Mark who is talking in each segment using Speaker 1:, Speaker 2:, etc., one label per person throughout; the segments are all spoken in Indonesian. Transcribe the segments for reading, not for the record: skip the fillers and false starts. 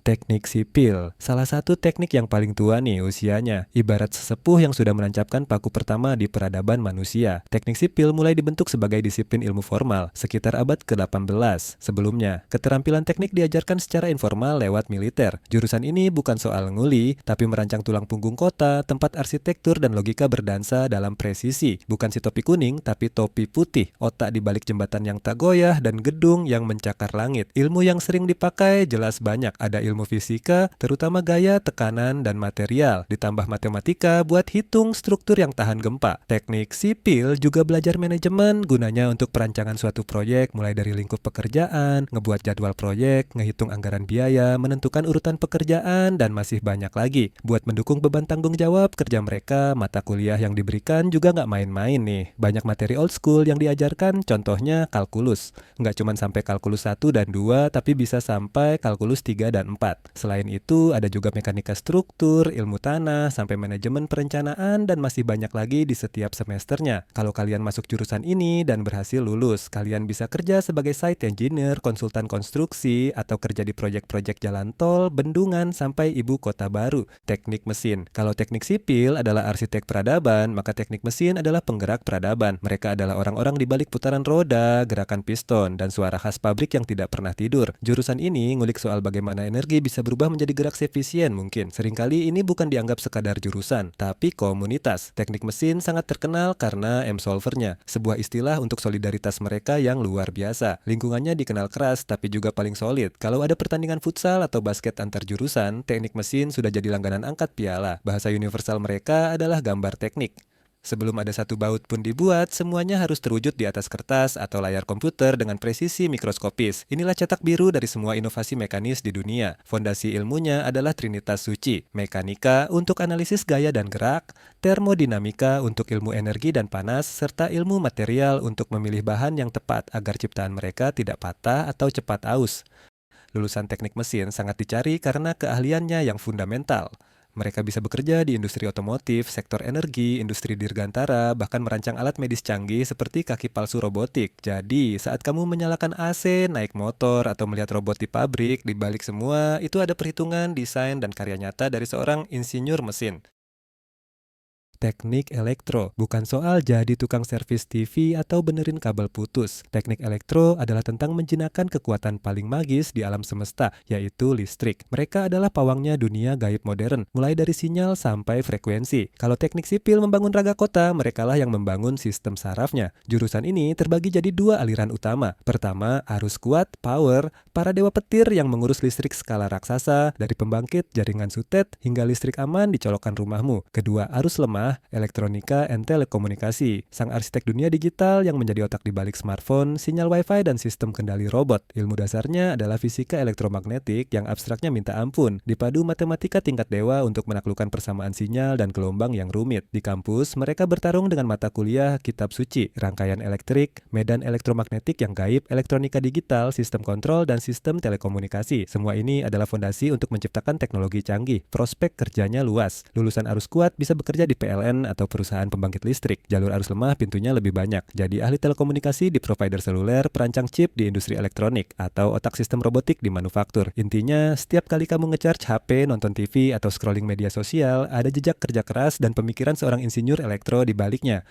Speaker 1: Teknik sipil, salah satu teknik yang paling tua nih usianya, ibarat sesepuh yang sudah menancapkan paku pertama di peradaban manusia. Teknik sipil mulai dibentuk sebagai disiplin ilmu formal sekitar abad ke-18. Sebelumnya, keterampilan teknik diajarkan secara informal lewat militer. Jurusan ini bukan soal nguli, tapi merancang tulang punggung kota, tempat arsitektur dan logika berdansa dalam presisi. Bukan si topi kuning, tapi topi putih, otak di balik jembatan yang tak goyah dan gedung yang mencakar langit. Ilmu yang sering dipakai jelas banyak, ada ilmu fisika, terutama gaya, tekanan, dan material, ditambah matematika buat hitung struktur yang tahan gempa. Teknik sipil juga belajar manajemen, gunanya untuk perancangan suatu proyek, mulai dari lingkup pekerjaan, ngebuat jadwal proyek, ngehitung anggaran biaya, menentukan urutan pekerjaan, dan masih banyak lagi. Buat mendukung beban tanggung jawab kerja mereka, mata kuliah yang diberikan juga nggak main-main nih. Banyak materi old school yang diajarkan, contohnya kalkulus. Nggak cuma sampai kalkulus 1 dan 2, tapi bisa sampai kalkulus 3 dan 4. Selain itu, ada juga mekanika struktur, ilmu tanah, sampai manajemen perencanaan, dan masih banyak lagi di setiap semesternya. Kalau kalian masuk jurusan ini dan berhasil lulus, kalian bisa kerja sebagai site engineer, konsultan konstruksi, atau kerja di proyek-proyek jalan tol, bendungan, sampai ibu kota baru. Teknik mesin. Kalau teknik sipil adalah arsitek peradaban, maka teknik mesin adalah penggerak peradaban. Mereka adalah orang-orang di balik putaran roda, gerakan piston, dan suara khas pabrik yang tidak pernah tidur. Jurusan ini ngulik soal bagaimana energi bisa berubah menjadi gerak efisien mungkin. Seringkali ini bukan dianggap sekadar jurusan, tapi komunitas. Teknik mesin sangat terkenal karena M-solvernya, sebuah istilah untuk solidaritas mereka yang luar biasa. Lingkungannya dikenal keras, tapi juga paling solid. Kalau ada pertandingan futsal atau basket antar jurusan, teknik mesin sudah jadi langganan angkat piala. Bahasa universal mereka adalah gambar teknik. Sebelum ada satu baut pun dibuat, semuanya harus terwujud di atas kertas atau layar komputer dengan presisi mikroskopis. Inilah cetak biru dari semua inovasi mekanis di dunia. Fondasi ilmunya adalah Trinitas Suci, mekanika untuk analisis gaya dan gerak, termodinamika untuk ilmu energi dan panas, serta ilmu material untuk memilih bahan yang tepat agar ciptaan mereka tidak patah atau cepat aus. Lulusan teknik mesin sangat dicari karena keahliannya yang fundamental. Mereka bisa bekerja di industri otomotif, sektor energi, industri dirgantara, bahkan merancang alat medis canggih seperti kaki palsu robotik. Jadi, saat kamu menyalakan AC, naik motor, atau melihat robot di pabrik, di balik semua, itu ada perhitungan, desain, dan karya nyata dari seorang insinyur mesin. Teknik elektro bukan soal jadi tukang servis TV atau benerin kabel putus. Teknik elektro adalah tentang menjinakkan kekuatan paling magis di alam semesta, yaitu listrik. Mereka adalah pawangnya dunia gaib modern, mulai dari sinyal sampai frekuensi. Kalau teknik sipil membangun raga kota, merekalah yang membangun sistem sarafnya. Jurusan ini terbagi jadi dua aliran utama. Pertama, arus kuat, power, para dewa petir yang mengurus listrik skala raksasa, dari pembangkit, jaringan sutet, hingga listrik aman dicolokkan rumahmu. Kedua, arus lemah, elektronika, and telekomunikasi. Sang arsitek dunia digital yang menjadi otak di balik smartphone, sinyal wifi, dan sistem kendali robot. Ilmu dasarnya adalah fisika elektromagnetik yang abstraknya minta ampun, dipadu matematika tingkat dewa untuk menaklukkan persamaan sinyal dan gelombang yang rumit. Di kampus, mereka bertarung dengan mata kuliah kitab suci, rangkaian elektrik, medan elektromagnetik yang gaib, elektronika digital, sistem kontrol, dan sistem telekomunikasi. Semua ini adalah fondasi untuk menciptakan teknologi canggih. Prospek kerjanya luas. Lulusan arus kuat bisa bekerja di PLN atau perusahaan pembangkit listrik. Jalur arus lemah pintunya lebih banyak. Jadi ahli telekomunikasi di provider seluler, perancang chip di industri elektronik, atau otak sistem robotik di manufaktur. Intinya, setiap kali kamu ngecharge HP, nonton TV, atau scrolling media sosial, ada jejak kerja keras dan pemikiran seorang insinyur elektro di baliknya.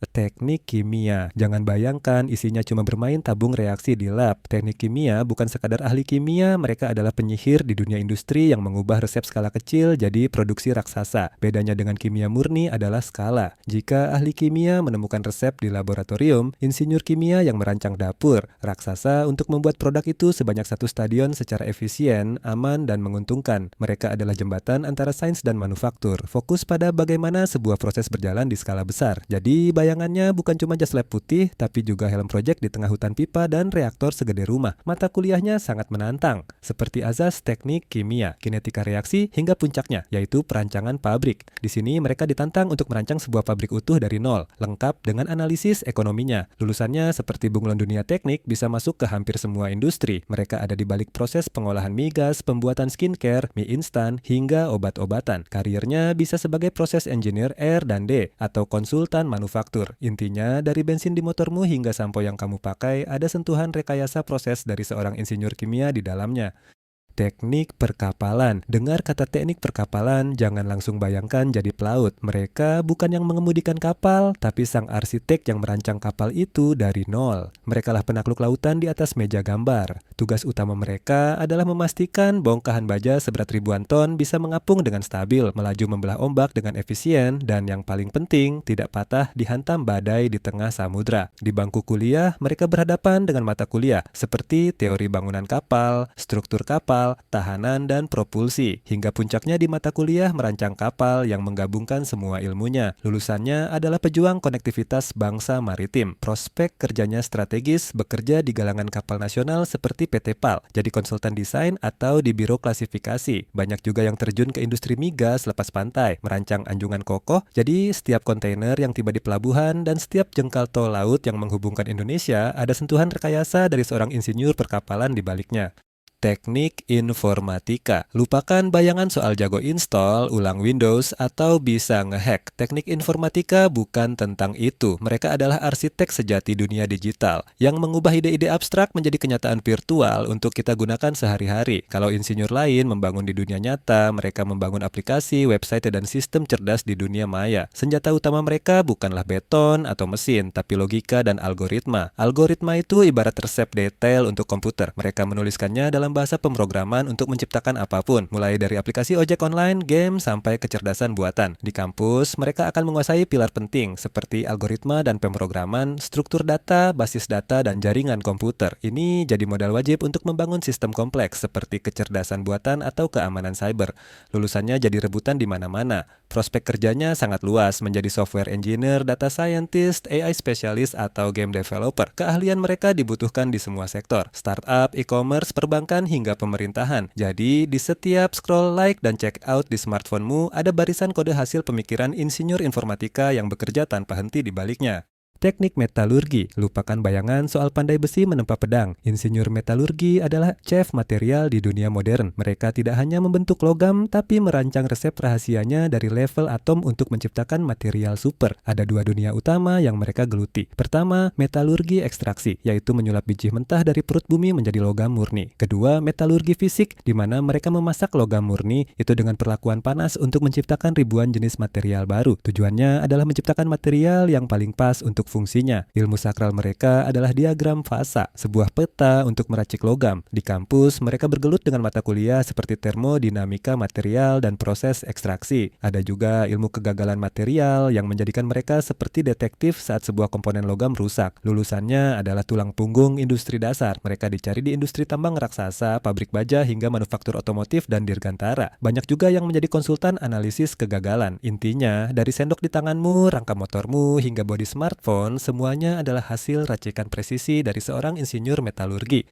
Speaker 1: Teknik kimia. Jangan bayangkan isinya cuma bermain tabung reaksi di lab. Teknik kimia bukan sekadar ahli kimia, mereka adalah penyihir di dunia industri yang mengubah resep skala kecil jadi produksi raksasa. Bedanya dengan kimia murni adalah skala. Jika ahli kimia menemukan resep di laboratorium, insinyur kimia yang merancang dapur raksasa untuk membuat produk itu sebanyak satu stadion secara efisien, aman, dan menguntungkan. Mereka adalah jembatan antara sains dan manufaktur. Fokus pada bagaimana sebuah proses berjalan di skala besar. Jadi bayangannya bukan cuma jas lab putih, tapi juga helm project di tengah hutan pipa dan reaktor segede rumah. Mata kuliahnya sangat menantang, seperti azas teknik kimia, kinetika reaksi, hingga puncaknya, yaitu perancangan pabrik. Di sini mereka ditantang untuk merancang sebuah pabrik utuh dari nol, lengkap dengan analisis ekonominya. Lulusannya seperti bunglon dunia teknik bisa masuk ke hampir semua industri. Mereka ada di balik proses pengolahan migas, pembuatan skincare, mie instan, hingga obat-obatan. Karirnya bisa sebagai proses engineer R&D atau konsultan manufaktur. Intinya, dari bensin di motormu hingga sampo yang kamu pakai, ada sentuhan rekayasa proses dari seorang insinyur kimia di dalamnya. Teknik perkapalan. Dengar kata teknik perkapalan, jangan langsung bayangkan jadi pelaut. Mereka bukan yang mengemudikan kapal, tapi sang arsitek yang merancang kapal itu dari nol. Mereka lah penakluk lautan di atas meja gambar. Tugas utama mereka adalah memastikan bongkahan baja seberat ribuan ton bisa mengapung dengan stabil, melaju membelah ombak dengan efisien, dan yang paling penting, tidak patah dihantam badai di tengah samudra. Di bangku kuliah, mereka berhadapan dengan mata kuliah seperti teori bangunan kapal, struktur kapal, tahanan, dan propulsi. Hingga puncaknya di mata kuliah merancang kapal yang menggabungkan semua ilmunya. Lulusannya adalah pejuang konektivitas bangsa maritim. Prospek kerjanya strategis, bekerja di galangan kapal nasional seperti PT PAL, jadi konsultan desain atau di biro klasifikasi. Banyak juga yang terjun ke industri migas lepas pantai, merancang anjungan kokoh, jadi setiap kontainer yang tiba di pelabuhan dan setiap jengkal tol laut yang menghubungkan Indonesia ada sentuhan rekayasa dari seorang insinyur perkapalan di baliknya. Teknik informatika. Lupakan bayangan soal jago install, ulang Windows, atau bisa ngehack. Teknik informatika bukan tentang itu. Mereka adalah arsitek sejati dunia digital yang mengubah ide-ide abstrak menjadi kenyataan virtual untuk kita gunakan sehari-hari. Kalau insinyur lain membangun di dunia nyata, mereka membangun aplikasi, website, dan sistem cerdas di dunia maya. Senjata utama mereka bukanlah beton atau mesin, tapi logika dan algoritma. Algoritma itu ibarat resep detail untuk komputer. Mereka menuliskannya dalam bahasa pemrograman untuk menciptakan apapun, mulai dari aplikasi ojek online, game, sampai kecerdasan buatan. Di kampus, mereka akan menguasai pilar penting seperti algoritma dan pemrograman, struktur data, basis data, dan jaringan komputer. Ini jadi modal wajib untuk membangun sistem kompleks seperti kecerdasan buatan atau keamanan cyber. Lulusannya jadi rebutan di mana-mana. Prospek kerjanya sangat luas, menjadi software engineer, data scientist, AI specialist, atau game developer. Keahlian mereka dibutuhkan di semua sektor, startup, e-commerce, perbankan, hingga pemerintahan. Jadi, di setiap scroll like dan check out di smartphone-mu, ada barisan kode hasil pemikiran insinyur informatika yang bekerja tanpa henti di baliknya. Teknik metalurgi. Lupakan bayangan soal pandai besi menempa pedang. Insinyur metalurgi adalah chef material di dunia modern. Mereka tidak hanya membentuk logam, tapi merancang resep rahasianya dari level atom untuk menciptakan material super. Ada dua dunia utama yang mereka geluti. Pertama, metalurgi ekstraksi, yaitu menyulap biji mentah dari perut bumi menjadi logam murni. Kedua, metalurgi fisik, di mana mereka memasak logam murni itu dengan perlakuan panas untuk menciptakan ribuan jenis material baru. Tujuannya adalah menciptakan material yang paling pas untuk fungsinya. Ilmu sakral mereka adalah diagram fasa, sebuah peta untuk meracik logam. Di kampus, mereka bergelut dengan mata kuliah seperti termodinamika material dan proses ekstraksi. Ada juga ilmu kegagalan material yang menjadikan mereka seperti detektif saat sebuah komponen logam rusak. Lulusannya adalah tulang punggung industri dasar. Mereka dicari di industri tambang raksasa, pabrik baja, hingga manufaktur otomotif dan dirgantara. Banyak juga yang menjadi konsultan analisis kegagalan. Intinya, dari sendok di tanganmu, rangka motormu, hingga bodi smartphone, semuanya adalah hasil racikan presisi dari seorang insinyur metalurgi.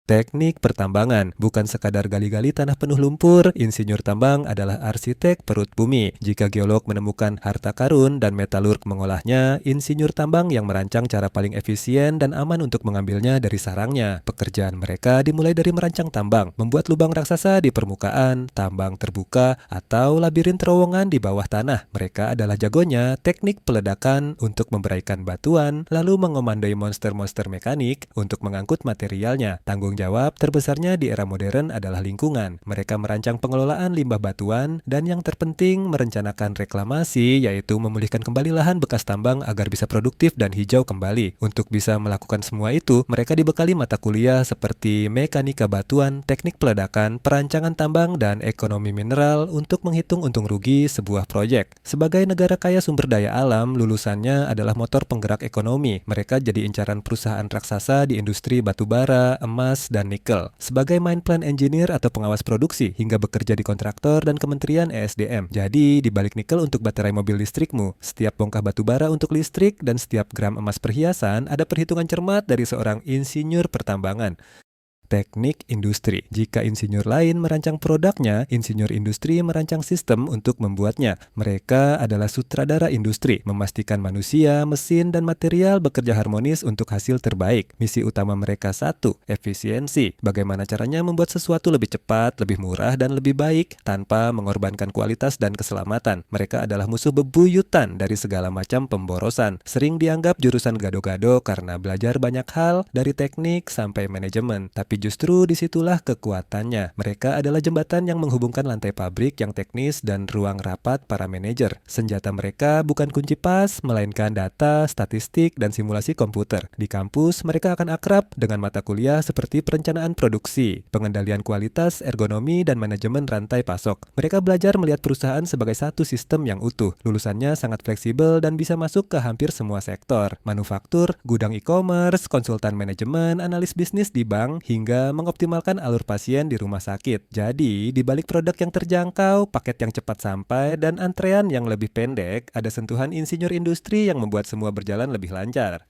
Speaker 1: Teknik pertambangan bukan sekadar gali-gali tanah penuh lumpur. Insinyur tambang adalah arsitek perut bumi. Jika geolog menemukan harta karun dan metalurg mengolahnya, insinyur tambang yang merancang cara paling efisien dan aman untuk mengambilnya dari sarangnya. Pekerjaan mereka dimulai dari merancang tambang, membuat lubang raksasa di permukaan, tambang terbuka, atau labirin terowongan di bawah tanah. Mereka adalah jagonya teknik peledakan untuk memberaikan batuan, lalu mengomandoi monster-monster mekanik untuk mengangkut materialnya. Tanggung jawab terbesarnya di era modern adalah lingkungan. Mereka merancang pengelolaan limbah batuan dan yang terpenting merencanakan reklamasi, yaitu memulihkan kembali lahan bekas tambang agar bisa produktif dan hijau kembali. Untuk bisa melakukan semua itu, mereka dibekali mata kuliah seperti mekanika batuan, teknik peledakan, perancangan tambang, dan ekonomi mineral untuk menghitung untung rugi sebuah proyek. Sebagai negara kaya sumber daya alam, lulusannya adalah motor penggerak ekonomi. Mereka jadi incaran perusahaan raksasa di industri batubara, emas, dan nikel, sebagai main plan engineer atau pengawas produksi, hingga bekerja di kontraktor dan Kementerian ESDM. Jadi, di balik nikel untuk baterai mobil listrikmu, setiap bongkah batubara untuk listrik, dan setiap gram emas perhiasan ada perhitungan cermat dari seorang insinyur pertambangan. Teknik industri. Jika insinyur lain merancang produknya, insinyur industri merancang sistem untuk membuatnya. Mereka adalah sutradara industri, memastikan manusia, mesin, dan material bekerja harmonis untuk hasil terbaik. Misi utama mereka satu, efisiensi. Bagaimana caranya membuat sesuatu lebih cepat, lebih murah, dan lebih baik tanpa mengorbankan kualitas dan keselamatan. Mereka adalah musuh bebuyutan dari segala macam pemborosan. Sering dianggap jurusan gado-gado karena belajar banyak hal dari teknik sampai manajemen. Tapi tapi justru disitulah kekuatannya. Mereka adalah jembatan yang menghubungkan lantai pabrik yang teknis dan ruang rapat para manajer. Senjata mereka bukan kunci pas, melainkan data, statistik, dan simulasi komputer. Di kampus, mereka akan akrab dengan mata kuliah seperti perencanaan produksi, pengendalian kualitas, ergonomi, dan manajemen rantai pasok. Mereka belajar melihat perusahaan sebagai satu sistem yang utuh. Lulusannya sangat fleksibel dan bisa masuk ke hampir semua sektor. Manufaktur, gudang e-commerce, konsultan manajemen, analis bisnis di bank, hingga mengoptimalkan alur pasien di rumah sakit. Jadi, di balik produk yang terjangkau, paket yang cepat sampai, dan antrean yang lebih pendek, ada sentuhan insinyur industri yang membuat semua berjalan lebih lancar.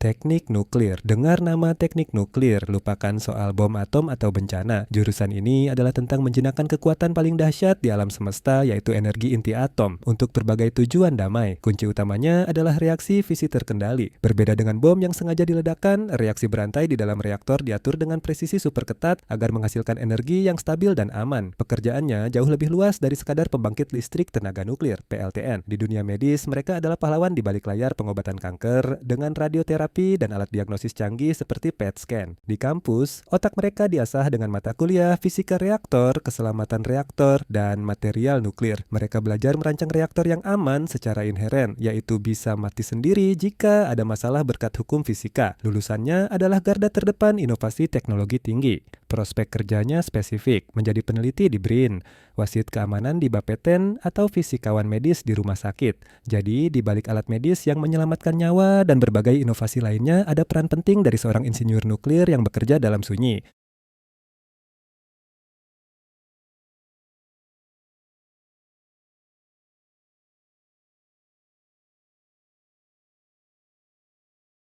Speaker 1: Teknik nuklir. Dengar nama teknik nuklir, lupakan soal bom atom atau bencana. Jurusan ini adalah tentang menjinakkan kekuatan paling dahsyat di alam semesta, yaitu energi inti atom, untuk berbagai tujuan damai. Kunci utamanya adalah reaksi fisi terkendali. Berbeda dengan bom yang sengaja diledakkan, reaksi berantai di dalam reaktor diatur dengan presisi super ketat agar menghasilkan energi yang stabil dan aman. Pekerjaannya jauh lebih luas dari sekadar pembangkit listrik tenaga nuklir, PLTN. Di dunia medis, mereka adalah pahlawan di balik layar pengobatan kanker dengan radioterapi dan alat diagnosis canggih seperti PET scan. Di kampus, otak mereka diasah dengan mata kuliah fisika reaktor, keselamatan reaktor, dan material nuklir. Mereka belajar merancang reaktor yang aman secara inheren, yaitu bisa mati sendiri jika ada masalah berkat hukum fisika. Lulusannya adalah garda terdepan inovasi teknologi tinggi. Prospek kerjanya spesifik, menjadi peneliti di BRIN, wasit keamanan di Bapeten, atau fisikawan medis di rumah sakit. Jadi, di balik alat medis yang menyelamatkan nyawa dan berbagai inovasi lainnya, ada peran penting dari seorang insinyur nuklir yang bekerja dalam sunyi.